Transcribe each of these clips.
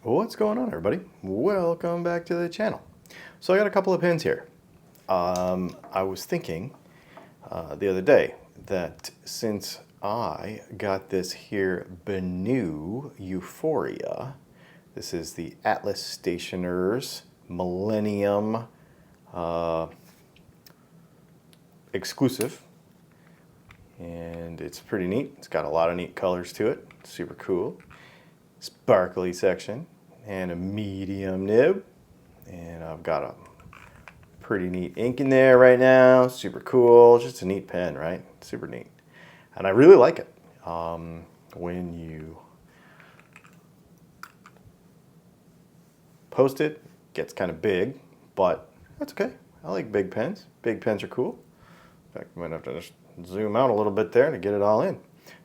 What's going on, everybody? Welcome back to the channel. So I got a couple of pins here. I was thinking the other day that since I got this here Benu Euphoria, this is the Atlas Stationers Millennium exclusive, and it's pretty neat. It's got a lot of neat colors to it. Super cool. Sparkly section and a medium nib, and I've got a pretty neat ink in there right now. Super cool. Just a neat pen, right? Super neat, and I really like it. When you post it, it gets kind of big, but that's okay. I like big pens. Big pens are cool. In fact, I might have to just zoom out a little bit there to get it all in.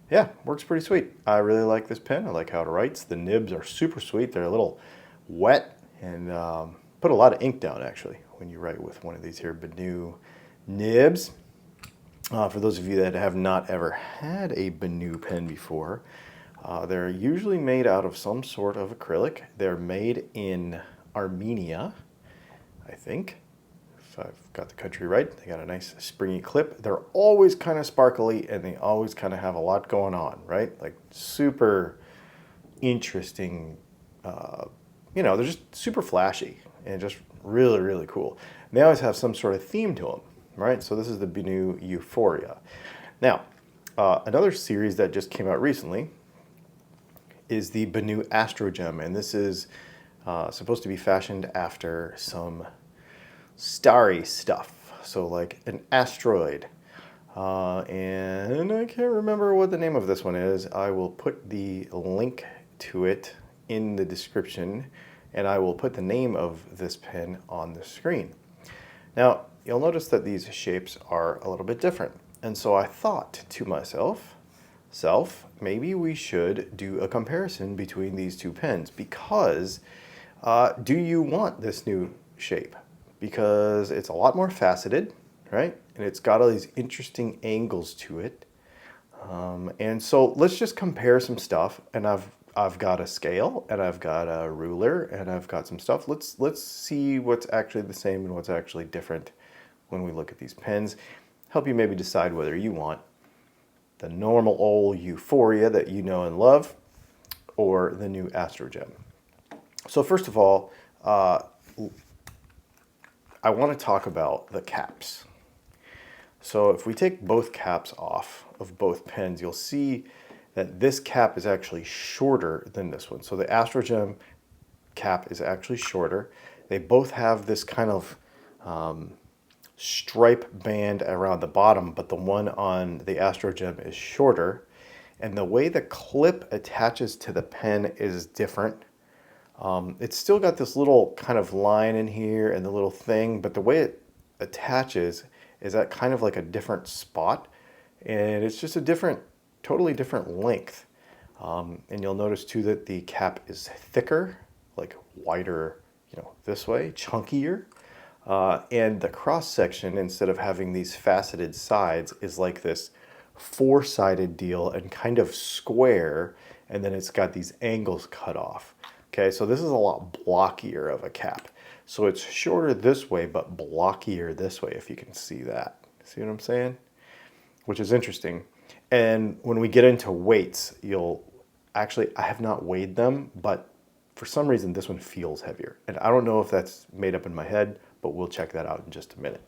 Yeah, works pretty sweet. I really like this pen. I like how it writes. The nibs are super sweet. They're a little wet and put a lot of ink down, actually, when you write with one of these here Benu nibs. For those of you that have not ever had a Benu pen before, they're usually made out of some sort of acrylic. They're made in Armenia, I think. I've got the country right. They got a nice springy clip. They're always kind of sparkly and they always kind of have a lot going on, right? Like super interesting, they're just super flashy and just really, really cool. And they always have some sort of theme to them, right? So this is the Benu Euphoria. Now, another series that just came out recently is the Benu AstroGem, and this is supposed to be fashioned after some starry stuff, so like an asteroid, and I can't remember what the name of this one is. I will put the link to it in the description, and I will put the name of this pen on the screen. Now you'll notice that these shapes are a little bit different, and so I thought to myself, maybe we should do a comparison between these two pens, because do you want this new shape? Because it's a lot more faceted, right? And it's got all these interesting angles to it. And so let's just compare some stuff. And I've got a scale, and I've got a ruler, and I've got some stuff. Let's see what's actually the same and what's actually different when we look at these pens. Help you maybe decide whether you want the normal old Euphoria that you know and love, or the new AstroGem. So first of all, I want to talk about the caps. So if we take both caps off of both pens, you'll see that this cap is actually shorter than this one. So the AstroGem cap is actually shorter. They both have this kind of stripe band around the bottom, but the one on the AstroGem is shorter. And the way the clip attaches to the pen is different. It's still got this little kind of line in here and the little thing, but the way it attaches is at kind of like a different spot, and it's just a different, totally different length. And you'll notice too that the cap is thicker, like wider, this way, chunkier. And the cross section, instead of having these faceted sides, is like this four-sided deal and kind of square, and then it's got these angles cut off. Okay, so this is a lot blockier of a cap. So it's shorter this way, but blockier this way, if you can see that. See what I'm saying? Which is interesting. And when we get into weights, I have not weighed them, but for some reason this one feels heavier. And I don't know if that's made up in my head, but we'll check that out in just a minute.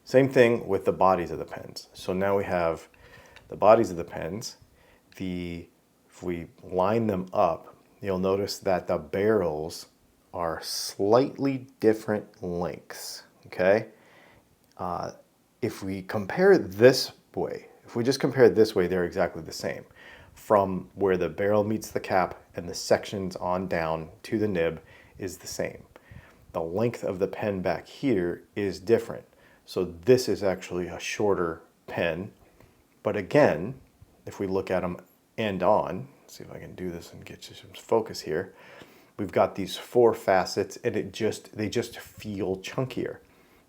Same thing with the bodies of the pens. So now we have the bodies of the pens. If we line them up, you'll notice that the barrels are slightly different lengths, okay? If we compare it this way, if we just compare it this way, they're exactly the same. From where the barrel meets the cap and the sections on down to the nib is the same. The length of the pen back here is different. So this is actually a shorter pen. But again, if we look at them end on, see if I can do this and get you some focus here. We've got these four facets, and they just feel chunkier.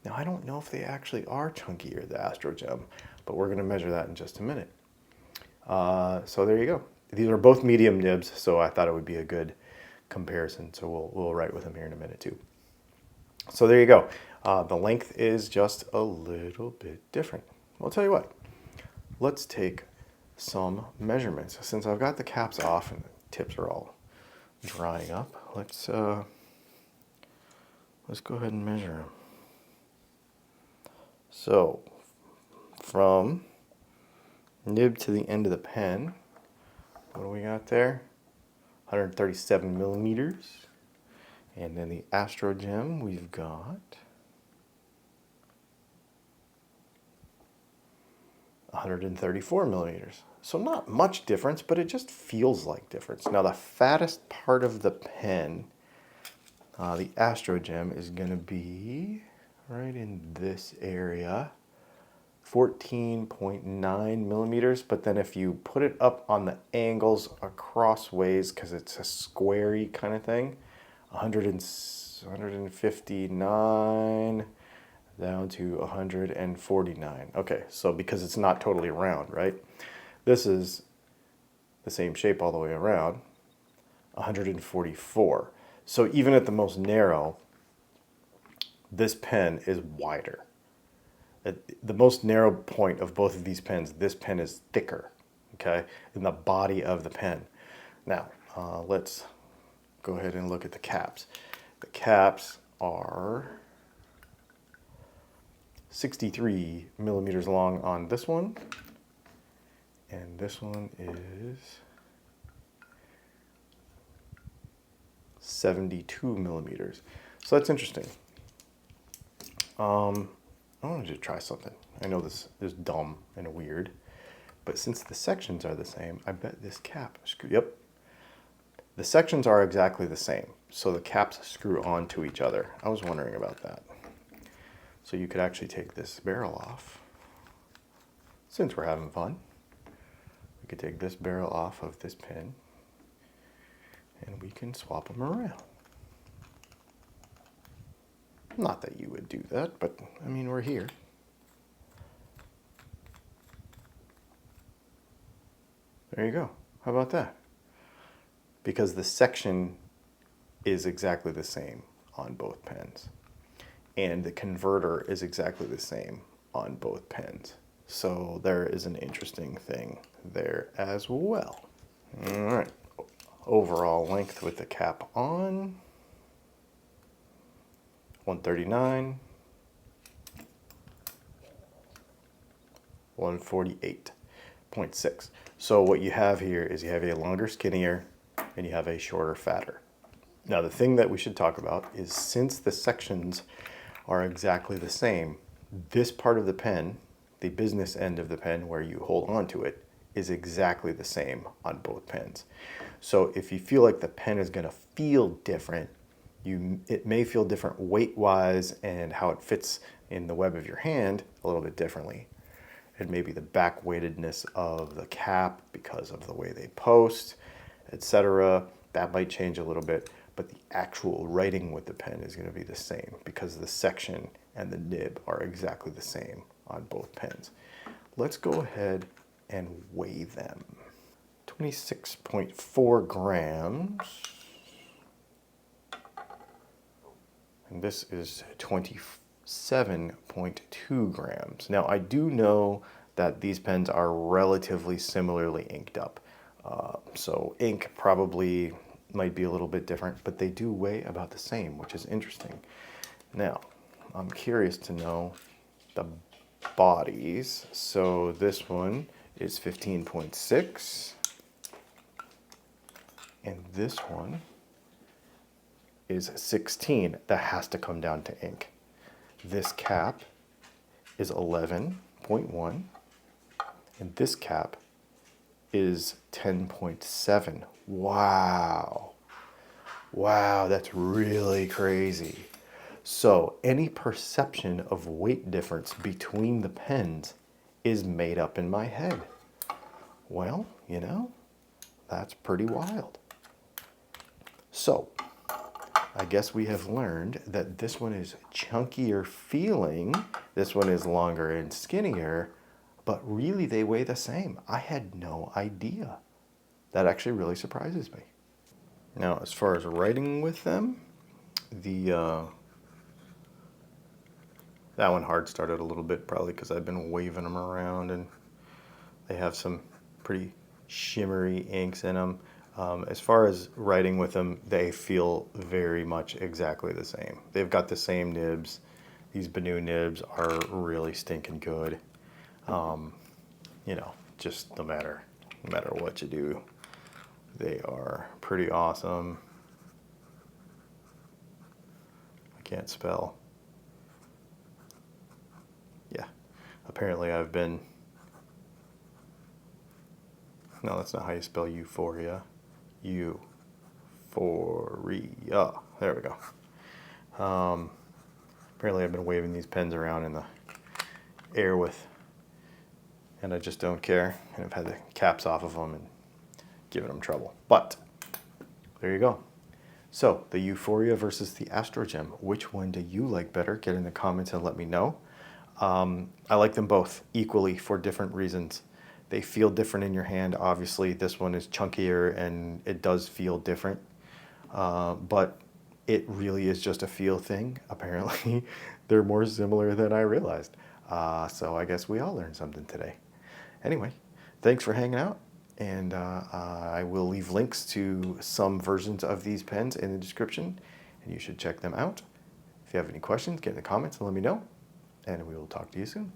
Now I don't know if they actually are chunkier, the AstroGem, but we're going to measure that in just a minute. So there you go. these are both medium nibs, so I thought it would be a good comparison. So we'll write with them here in a minute too. So there you go. The length is just a little bit different. I'll tell you what. Let's take some measurements. Since I've got the caps off and the tips are all drying up, let's go ahead and measure them. So from nib to the end of the pen, what do we got there? 137 millimeters. And then the AstroGem, we've got 134 millimeters. So not much difference, but it just feels like difference. Now the fattest part of the pen, the AstroGem, is going to be right in this area, 14.9 millimeters. But then if you put it up on the angles across ways, because it's a squarey kind of thing, 159 down to 149. Okay, so because it's not totally round, right? This is the same shape all the way around, 144. So even at the most narrow, this pen is wider. At the most narrow point of both of these pens, this pen is thicker, okay, in the body of the pen. Now, let's go ahead and look at the caps. The caps are 63 millimeters long on this one, and this one is 72 millimeters. So that's interesting. I wanted to try something. I know this is dumb and weird, but since the sections are the same, I bet this cap screw. Yep, the sections are exactly the same, so the caps screw onto each other. I was wondering about that. So you could actually take this barrel off. Since we're having fun, we could take this barrel off of this pen and we can swap them around. Not that you would do that, but I mean, we're here. There you go. How about that? Because the section is exactly the same on both pens. And the converter is exactly the same on both pens. So there is an interesting thing there as well. All right. Overall length with the cap on, 139, 148.6. So what you have here is you have a longer, skinnier, and you have a shorter, fatter. Now the thing that we should talk about is, since the sections are exactly the same, this part of the pen, the business end of the pen where you hold on to it, is exactly the same on both pens. So if you feel like the pen is going to feel different, it may feel different weight-wise and how it fits in the web of your hand a little bit differently. And maybe the back weightedness of the cap because of the way they post, etc. That might change a little bit, but the actual writing with the pen is going to be the same because the section and the nib are exactly the same on both pens. Let's go ahead and weigh them. 26.4 grams. And this is 27.2 grams. Now I do know that these pens are relatively similarly inked up. So ink probably might be a little bit different, but they do weigh about the same, which is interesting. Now, I'm curious to know the bodies. So this one is 15.6, and this one is 16. That has to come down to ink. This cap is 11.1, and this cap is 10.7. Wow. Wow, that's really crazy. So any perception of weight difference between the pens is made up in my head. Well, you know, that's pretty wild. So I guess we have learned that this one is chunkier feeling, this one is longer and skinnier, but really they weigh the same. I had no idea. That actually really surprises me. Now, as far as writing with them, the that one hard started a little bit, probably because I've been waving them around, and they have some pretty shimmery inks in them. As far as writing with them, they feel very much exactly the same. They've got the same nibs. These Benu nibs are really stinking good. You know, just no matter what you do, they are pretty awesome. I can't spell. Yeah, apparently I've been. No, that's not how you spell Euphoria. Euphoria. There we go. Apparently I've been waving these pens around in the air and I just don't care. And I've had the caps off of them and giving them trouble. But there you go. So the Euphoria versus the AstroGem. Which one do you like better? Get in the comments and let me know. I like them both equally for different reasons. They feel different in your hand. Obviously, this one is chunkier and it does feel different. But it really is just a feel thing. Apparently, they're more similar than I realized. So I guess we all learned something today. Anyway, thanks for hanging out. And I will leave links to some versions of these pens in the description, and you should check them out. If you have any questions, get in the comments and let me know. And we will talk to you soon.